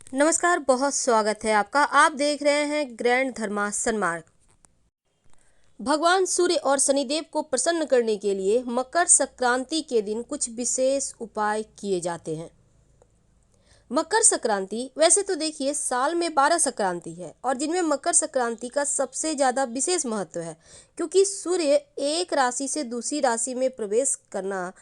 नमस्कार, बहुत स्वागत है आपका। आप देख रहे हैं ग्रैंड धर्मा सन्मार्ग। भगवान सूर्य और शनिदेव को प्रसन्न करने के लिए मकर संक्रांति के दिन कुछ विशेष उपाय किए जाते हैं। मकर संक्रांति वैसे तो देखिए साल में 12 संक्रांति है और जिनमें मकर संक्रांति का सबसे ज़्यादा विशेष महत्व है, क्योंकि सूर्य एक राशि से दूसरी राशि में प्रवेश करना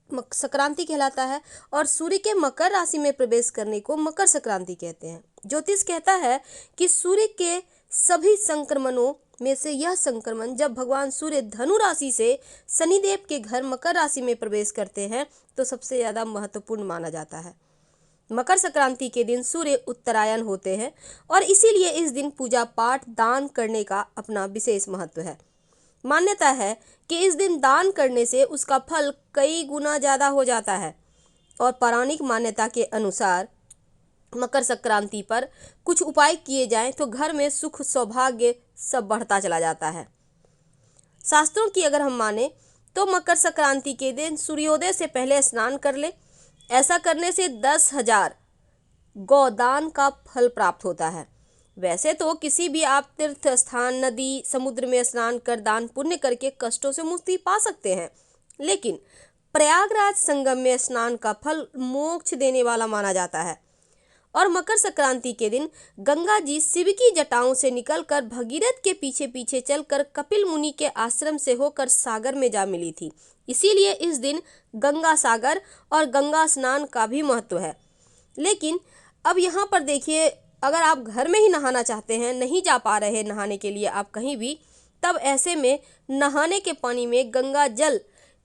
संक्रांति कहलाता है और सूर्य के मकर राशि में प्रवेश करने को मकर संक्रांति कहते हैं। ज्योतिष कहता है कि सूर्य के सभी संक्रमणों में से यह संक्रमण जब भगवान सूर्य धनु राशि से शनिदेव के घर मकर राशि में प्रवेश करते हैं तो सबसे ज़्यादा महत्वपूर्ण माना जाता है। मकर संक्रांति के दिन सूर्य उत्तरायण होते हैं और इसीलिए इस दिन पूजा पाठ दान करने का अपना विशेष महत्व है। मान्यता है कि इस दिन दान करने से उसका फल कई गुना ज़्यादा हो जाता है और पौराणिक मान्यता के अनुसार मकर संक्रांति पर कुछ उपाय किए जाएं तो घर में सुख सौभाग्य सब बढ़ता चला जाता है। शास्त्रों की अगर हम माने तो मकर संक्रांति के दिन सूर्योदय से पहले स्नान कर ले। ऐसा करने से 10,000 गौदान का फल प्राप्त होता है। वैसे तो किसी भी आप तीर्थ स्थान, नदी, समुद्र में स्नान कर दान पुण्य करके कष्टों से मुक्ति पा सकते हैं, लेकिन प्रयागराज संगम में स्नान का फल मोक्ष देने वाला माना जाता है। और मकर संक्रांति के दिन गंगा जी शिव की जटाओं से निकलकर भगीरथ के पीछे पीछे चलकर कपिल मुनि के आश्रम से होकर सागर में जा मिली थी। इसीलिए इस दिन गंगा सागर और गंगा स्नान का भी महत्व है। लेकिन अब यहाँ पर देखिए, अगर आप घर में ही नहाना चाहते हैं, नहीं जा पा रहे नहाने के लिए आप कहीं भी, तब ऐसे में नहाने के पानी में गंगा जल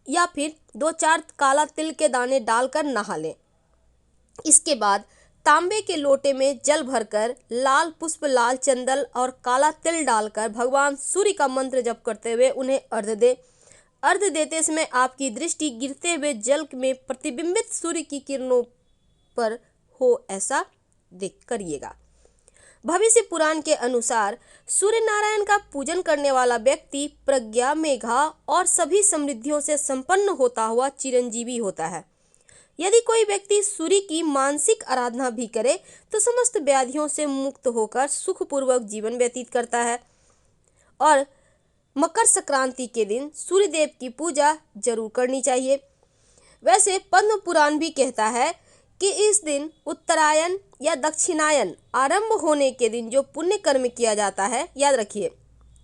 या फिर 2-4 काला तिल के दाने डालकर नहा लें। इसके बाद तांबे के लोटे में जल भरकर लाल पुष्प, लाल चंदन और काला तिल डालकर भगवान सूर्य का मंत्र जप करते हुए उन्हें अर्घ्य दें। अर्घ्य देते समय आपकी दृष्टि गिरते हुए जल में प्रतिबिंबित सूर्य की किरणों पर हो, ऐसा देख करिएगा। भविष्य पुराण के अनुसार सूर्य नारायण का पूजन करने वाला व्यक्ति प्रज्ञा, मेधा और सभी समृद्धियों से संपन्न होता हुआ चिरंजीवी होता है। यदि कोई व्यक्ति सूर्य की मानसिक आराधना भी करे तो समस्त व्याधियों से मुक्त होकर सुखपूर्वक जीवन व्यतीत करता है। और मकर संक्रांति के दिन सूर्य देव की पूजा जरूर करनी चाहिए। वैसे पद्म पुराण भी कहता है कि इस दिन उत्तरायण या दक्षिणायन आरंभ होने के दिन जो पुण्य कर्म किया जाता है, याद रखिए,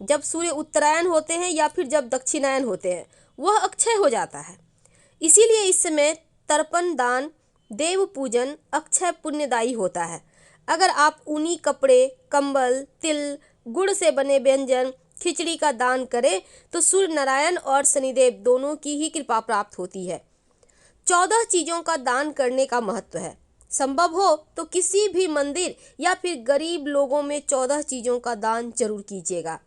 जब सूर्य उत्तरायण होते हैं या फिर जब दक्षिणायन होते हैं वह अक्षय हो जाता है। इसीलिए इस समय तर्पण दान, देव पूजन अक्षय पुण्यदायी होता है। अगर आप ऊनी कपड़े, कंबल, तिल, गुड़ से बने व्यंजन, खिचड़ी का दान करें तो सूर्य नारायण और शनिदेव दोनों की ही कृपा प्राप्त होती है। 14 चीज़ों का दान करने का महत्व है। संभव हो तो किसी भी मंदिर या फिर गरीब लोगों में 14 चीज़ों का दान जरूर कीजिएगा।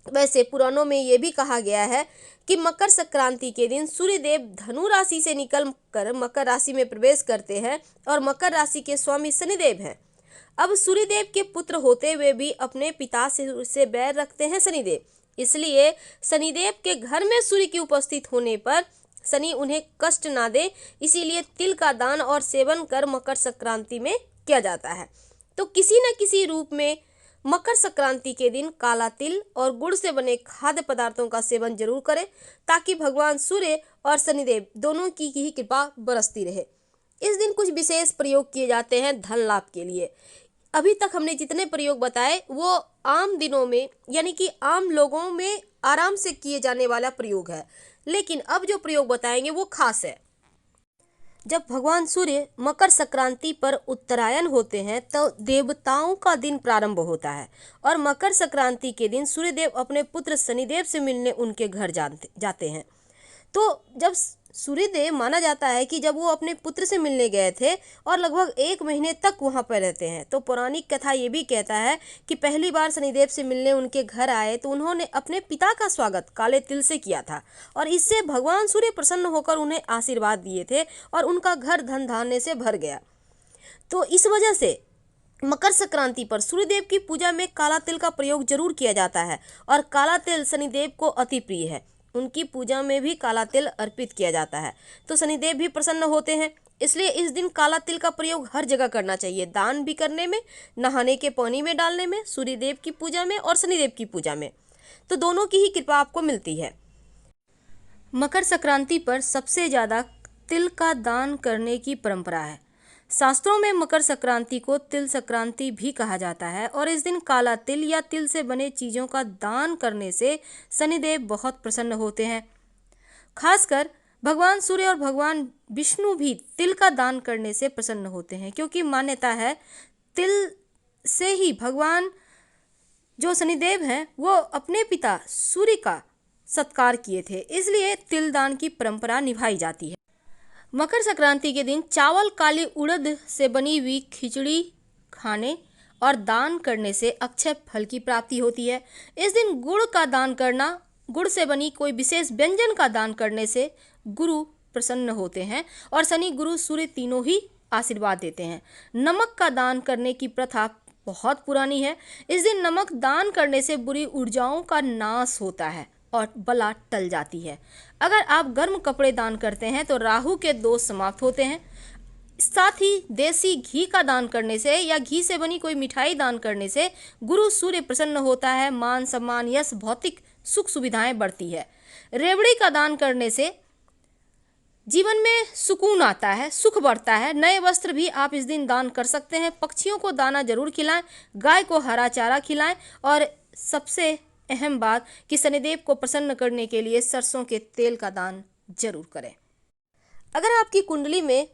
वैसे पुराणों में ये भी कहा गया है कि मकर संक्रांति के दिन सूर्यदेव धनु राशि से निकल कर मकर राशि में प्रवेश करते हैं और मकर राशि के स्वामी शनिदेव हैं। अब सूर्यदेव के पुत्र होते हुए भी अपने पिता से बैर रखते हैं शनिदेव, इसलिए शनिदेव के घर में सूर्य की उपस्थित होने पर शनि उन्हें कष्ट ना दे, इसीलिए तिल का दान और सेवन कर मकर संक्रांति में किया जाता है। तो किसी न किसी रूप में मकर संक्रांति के दिन काला तिल और गुड़ से बने खाद्य पदार्थों का सेवन जरूर करें ताकि भगवान सूर्य और शनिदेव दोनों की ही कृपा बरसती रहे। इस दिन कुछ विशेष प्रयोग किए जाते हैं धन लाभ के लिए। अभी तक हमने जितने प्रयोग बताए वो आम दिनों में यानी कि आम लोगों में आराम से किए जाने वाला प्रयोग है, लेकिन अब जो प्रयोग बताएंगे वो खास है। जब भगवान सूर्य मकर संक्रांति पर उत्तरायण होते हैं तो देवताओं का दिन प्रारंभ होता है और मकर संक्रांति के दिन सूर्यदेव अपने पुत्र शनिदेव से मिलने उनके घर जाते हैं। तो जब सूर्यदेव माना जाता है कि जब वो अपने पुत्र से मिलने गए थे और लगभग 1 महीने तक वहाँ पर रहते हैं, तो पौराणिक कथा ये भी कहता है कि पहली बार शनिदेव से मिलने उनके घर आए तो उन्होंने अपने पिता का स्वागत काले तिल से किया था और इससे भगवान सूर्य प्रसन्न होकर उन्हें आशीर्वाद दिए थे और उनका घर धन धान्य से भर गया। तो इस वजह से मकर संक्रांति पर सूर्यदेव की पूजा में काला तिल का प्रयोग जरूर किया जाता है और काला तिल शनिदेव को अति प्रिय है। उनकी पूजा में भी काला तिल अर्पित किया जाता है तो शनिदेव भी प्रसन्न होते हैं। इसलिए इस दिन काला तिल का प्रयोग हर जगह करना चाहिए, दान भी करने में, नहाने के पानी में डालने में, सूर्यदेव की पूजा में और शनिदेव की पूजा में, तो दोनों की ही कृपा आपको मिलती है। मकर संक्रांति पर सबसे ज़्यादा तिल का दान करने की परंपरा है। शास्त्रों में मकर संक्रांति को तिल संक्रांति भी कहा जाता है और इस दिन काला तिल या तिल से बने चीज़ों का दान करने से शनिदेव बहुत प्रसन्न होते हैं। खासकर भगवान सूर्य और भगवान विष्णु भी तिल का दान करने से प्रसन्न होते हैं, क्योंकि मान्यता है तिल से ही भगवान जो शनिदेव हैं वो अपने पिता सूर्य का सत्कार किए थे, इसलिए तिल दान की परंपरा निभाई जाती है। मकर संक्रांति के दिन चावल काली उड़द से बनी हुई खिचड़ी खाने और दान करने से अक्षय फल की प्राप्ति होती है। इस दिन गुड़ का दान करना, गुड़ से बनी कोई विशेष व्यंजन का दान करने से गुरु प्रसन्न होते हैं और शनि गुरु सूर्य तीनों ही आशीर्वाद देते हैं। नमक का दान करने की प्रथा बहुत पुरानी है। इस दिन नमक दान करने से बुरी ऊर्जाओं का नाश होता है और बला टल जाती है। अगर आप गर्म कपड़े दान करते हैं तो राहु के दोष समाप्त होते हैं। साथ ही देसी घी का दान करने से या घी से बनी कोई मिठाई दान करने से गुरु सूर्य प्रसन्न होता है, मान सम्मान यश भौतिक सुख सुविधाएं बढ़ती है। रेवड़ी का दान करने से जीवन में सुकून आता है, सुख बढ़ता है। नए वस्त्र भी आप इस दिन दान कर सकते हैं। पक्षियों को दाना जरूर खिलाएं, गाय को हरा चारा खिलाएं और सबसे अहम बात कि शनिदेव को प्रसन्न करने के लिए सरसों के तेल का दान जरूर करें। अगर आपकी कुंडली में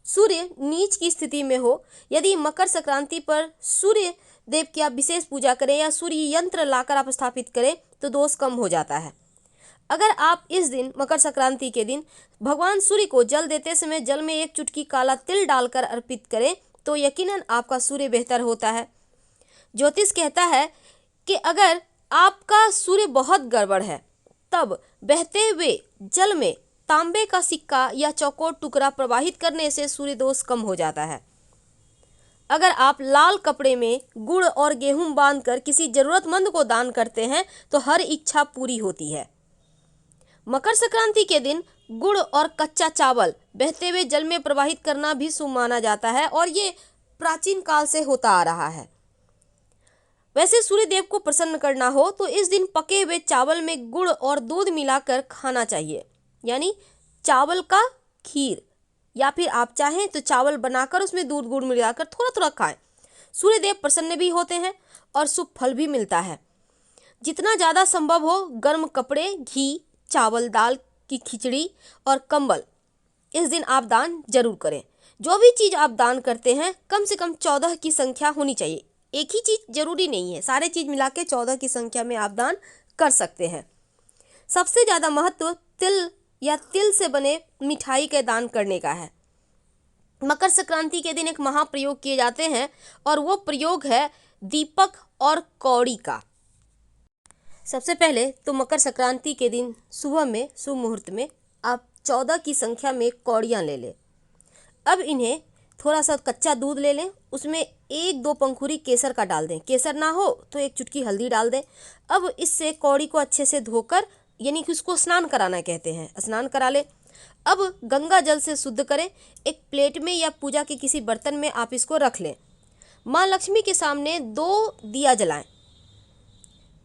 सूर्य नीच की स्थिति में हो, यदि मकर संक्रांति पर सूर्य देव की आप विशेष पूजा करें या सूर्य यंत्र लाकर आप स्थापित करें तो दोष कम हो जाता है। अगर आप इस दिन मकर संक्रांति के दिन भगवान सूर्य को जल देते समय जल में एक चुटकी काला तिल डालकर अर्पित करें तो यकीनन आपका सूर्य बेहतर होता है। ज्योतिष कहता है कि अगर आपका सूर्य बहुत गड़बड़ है तब बहते हुए जल में तांबे का सिक्का या चौकोर टुकड़ा प्रवाहित करने से सूर्य दोष कम हो जाता है। अगर आप लाल कपड़े में गुड़ और गेहूं बांधकर किसी जरूरतमंद को दान करते हैं तो हर इच्छा पूरी होती है। मकर संक्रांति के दिन गुड़ और कच्चा चावल बहते हुए जल में प्रवाहित करना भी शुभ माना जाता है और ये प्राचीन काल से होता आ रहा है। वैसे सूर्य देव को प्रसन्न करना हो तो इस दिन पके हुए चावल में गुड़ और दूध मिलाकर खाना चाहिए, यानी चावल का खीर, या फिर आप चाहें तो चावल बनाकर उसमें दूध गुड़ मिलाकर थोड़ा थोड़ा खाएं। सूर्य देव प्रसन्न भी होते हैं और शुभ फल भी मिलता है। जितना ज़्यादा संभव हो गर्म कपड़े, घी, चावल, दाल की खिचड़ी और कंबल इस दिन आप दान जरूर करें। जो भी चीज़ आप दान करते हैं कम से कम 14 की संख्या होनी चाहिए। एक ही चीज़ जरूरी नहीं है, सारे चीज़ मिला के 14 की संख्या में आप दान कर सकते हैं। सबसे ज़्यादा महत्व तिल या तिल से बने मिठाई के दान करने का है। मकर संक्रांति के दिन एक महाप्रयोग किए जाते हैं और वो प्रयोग है दीपक और कौड़ी का। सबसे पहले तो मकर संक्रांति के दिन सुबह में शुभ मुहूर्त में आप 14 की संख्या में कौड़ियाँ ले लें। अब इन्हें थोड़ा सा कच्चा दूध ले लें, उसमें 1-2 पंखुड़ी केसर का डाल दें। केसर ना हो तो 1 चुटकी हल्दी डाल दें। अब इससे कौड़ी को अच्छे से धोकर, यानी कि उसको स्नान कराना कहते हैं, स्नान करा लें। अब गंगा जल से शुद्ध करें। एक प्लेट में या पूजा के किसी बर्तन में आप इसको रख लें। माँ लक्ष्मी के सामने 2 दिया जलाएं,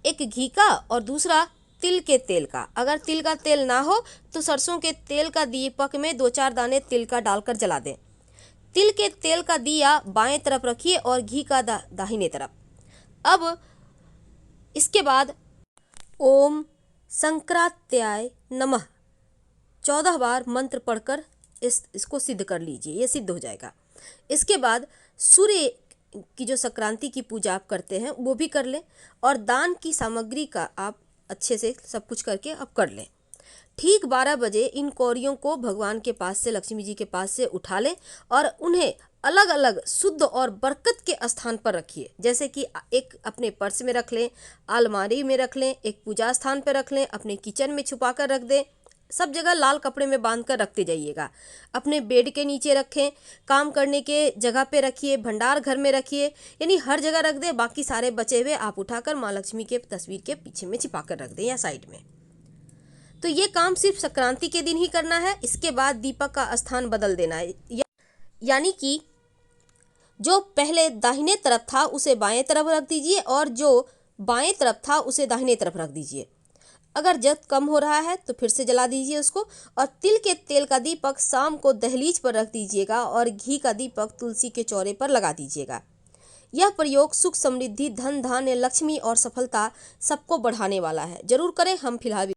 एक घी का और दूसरा तिल के तेल का। अगर तिल का तेल ना हो तो सरसों के तेल का दीपक में 2-4 दाने तिल का डालकर जला दें। तिल के तेल का दिया बाएं तरफ रखिए और घी का दाहिने तरफ। अब इसके बाद ओम संक्रांत्याय नमः 14 बार मंत्र पढ़कर इसको सिद्ध कर लीजिए, ये सिद्ध हो जाएगा। इसके बाद सूर्य की जो संक्रांति की पूजा आप करते हैं वो भी कर लें और दान की सामग्री का आप अच्छे से सब कुछ करके आप कर लें। ठीक 12 बजे इन कौड़ियों को भगवान के पास से, लक्ष्मी जी के पास से उठा लें और उन्हें अलग अलग शुद्ध और बरकत के स्थान पर रखिए। जैसे कि एक अपने पर्स में रख लें, अलमारी में रख लें, एक पूजा स्थान पर रख लें, अपने किचन में छुपा कर रख दें। सब जगह लाल कपड़े में बांध कर रखते जाइएगा। अपने बेड के नीचे रखें, काम करने के जगह पे रखिए, भंडार घर में रखिए, यानी हर जगह रख दें। बाकी सारे बचे हुए आप उठाकर माँ लक्ष्मी के तस्वीर के पीछे में छिपा कर रख दें या साइड में। तो ये काम सिर्फ संक्रांति के दिन ही करना है। इसके बाद दीपक का स्थान बदल देना है। यानी कि जो पहले दाहिने तरफ था उसे बाएं तरफ रख दीजिए और जो बाएं तरफ था उसे दाहिने तरफ रख दीजिए। अगर जल कम हो रहा है तो फिर से जला दीजिए उसको। और तिल के तेल का दीपक शाम को दहलीज पर रख दीजिएगा और घी का दीपक तुलसी के चौरे पर लगा दीजिएगा। यह प्रयोग सुख, समृद्धि, धन, धान्य, लक्ष्मी और सफलता सबको बढ़ाने वाला है। जरूर करें। हम फिलहाल